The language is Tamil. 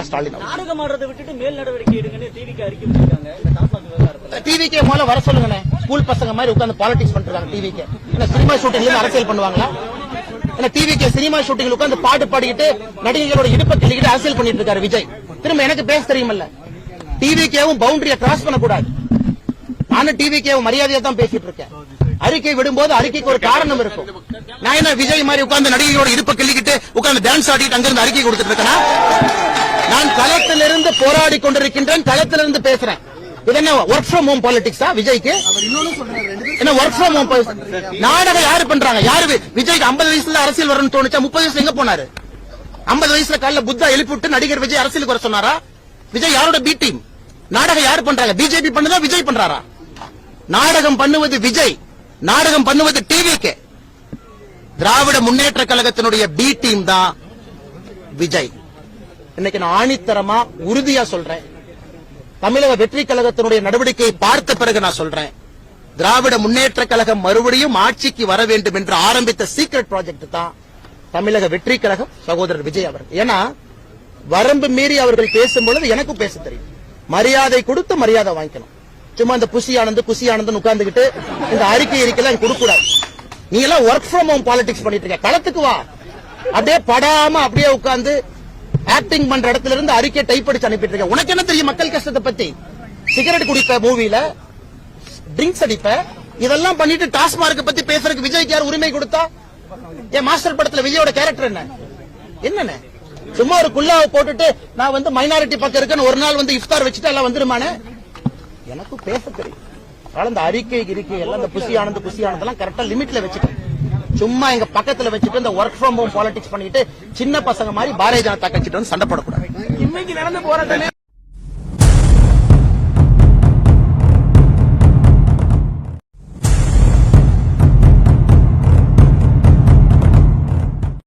ஸ்டாலின். நாடகமாடுறதை விட்டுட்டு மேல் நடவடிக்கை எடுங்கன்னு டிவிக்கு அறிக்கை விட்டுருக்காங்க. இந்த டாஸ்மாக் விவகாரத்துல டிவிக்கே முதல்ல வர சொல்லுங்க. ஸ்கூல் பசங்க மாதிரி உட்கார்ந்து பாலிடிக்ஸ் பண்றாங்க. டிவிக்கு என்ன சினிமா ஷூட்டிங்ல அரசியல் பண்ணுவாங்களா? என்ன டிவிக்கு சினிமா ஷூட்டிங்ல உட்கார்ந்து பாட்டு பாடிக்கிட்டு நடிகைகளோட இடுப்பை கிள்ளிக்கிட்டு அரசியல் பண்ணிட்டு இருக்காரு விஜய். திரும்ப எனக்கு பேச தெரியுமல்ல. டிவிக்கேவும் பவுண்டரியை கிராஸ் பண்ணக்கூடாது. நானும் டிவிக்கேவும் மரியாதையா தான் பேசிட்டு இருக்கேன். அறிக்கை விடும்போது அறிக்கைக்கு ஒரு காரணம் இருக்கும். நான் என்ன விஜய் மாதிரி உட்கார்ந்து நடிகைகளோட இடுப்பை கிள்ளிக்கிட்டு உட்கார்ந்து டான்ஸ் ஆடிட்டு அங்கிருந்து அறிக்கை கொடுத்துட்டு இருக்கேனா? நான் களத்திலிருந்து போராடி கொண்டிருக்கின்றேன். களத்திலிருந்து பேசுறேன். இது என்ன ஒர்க் ஃப்ரம் ஹோம் பாலிடிக்ஸா விஜய்க்கு? என்ன ஒர்க் ஃப்ரம் ஹோம்? நாடகம் யாரு பண்றாங்க? யாரு விஜய்க்கு 50 வயசுல அரசியல் வரணும்னு தோணுச்சா? 30 வயசுல எங்க போனாரு? 50 வயசுல காலைல புத்தா எழுப்பிவிட்டு நடிகர் விஜய் அரசியலுக்கு வர சொன்னாரா? விஜய் யாரோட பி டீம்? நாடகம் யாரு பண்றாங்க? பிஜேபி பண்ணுதா விஜய் பண்றாரா? நாடகம் பண்ணுவது விஜய், நாடகம் பண்ணுவது டிவிக்கு. திராவிட முன்னேற்ற கழகத்தினுடைய பி டீம் தான் விஜய். இன்னைக்கு நான் ஆணித்தரமா உறுதியா சொல்றேன். தமிழக வெற்றி கழகத்தினுடைய நடவடிக்கையை பார்த்த பிறகு நான் சொல்றேன், திராவிட முன்னேற்ற கழகம் மறுபடியும் ஆட்சிக்கு வர வேண்டும் என்று ஆரம்பித்த சீக்ரெட் ப்ராஜெக்ட் தான் தமிழக வெற்றி கழகம், சகோதரர் விஜய் அவர்கள். ஏன்னா வரம்பு மீறி அவர்கள் பேசும்பொழுது எனக்கும் பேச தெரியும். மரியாதை கொடுத்து மரியாதை வாங்கிக்கணும். சும்மா இந்த குசி ஆனந்த் உட்கார்ந்துகிட்டு இந்த அறிக்கை கொடுக்க கூடாது. நீ எல்லாம் ஒர்க் ஃப்ரம் ஹோம் பாலிடிக்ஸ் பண்ணிட்டு இருக்க. களத்துக்கு வா. அப்படியே படாம அப்படியே உட்கார்ந்து ஆக்டிங் பண்ற இடத்துல இருந்து அறிக்கை டைப் அடிச்சு அனுப்பிட்டு இருக்க. உனக்கு என்ன தெரியும் மக்கள் கஷ்டத்தை பத்தி? சிகரெட் குடிப்ப, மூவில ட்ரிங்க்ஸ் அடிப்ப, இதெல்லாம் பண்ணிட்டு டாஸ்மார்க் பத்தி பேசுறதுக்கு விஜய்க்கு யார் உரிமை கொடுத்தா? என் மாஸ்டர் படத்துல விஜயோட கேரக்டர் என்ன? சும்மா ஒரு குல்லாவை போட்டுட்டு நான் மைனாரிட்டி பக்கம் இருக்கேன்னு ஒரு நாள் இஃப்தார் வச்சுட்டு எல்லாம் வந்துருமானே? எனக்கு பேச தெரியும். அந்த அறிக்கை எல்லாம் இந்த குசி ஆனந்தெல்லாம் கரெக்டா லிமிட்ல வச்சுட்டு, சும்மா எங்க பக்கத்துல வச்சுட்டு இந்த ஒர்க் ஃப்ரம் ஹோம் பாலிடிக்ஸ் பண்ணிட்டு சின்ன பசங்க மாதிரி பாரதிய ஜனதா கட்சிட்டு சண்டை போடக்கூடாது. இன்னைக்கு நடந்து போராட்டமே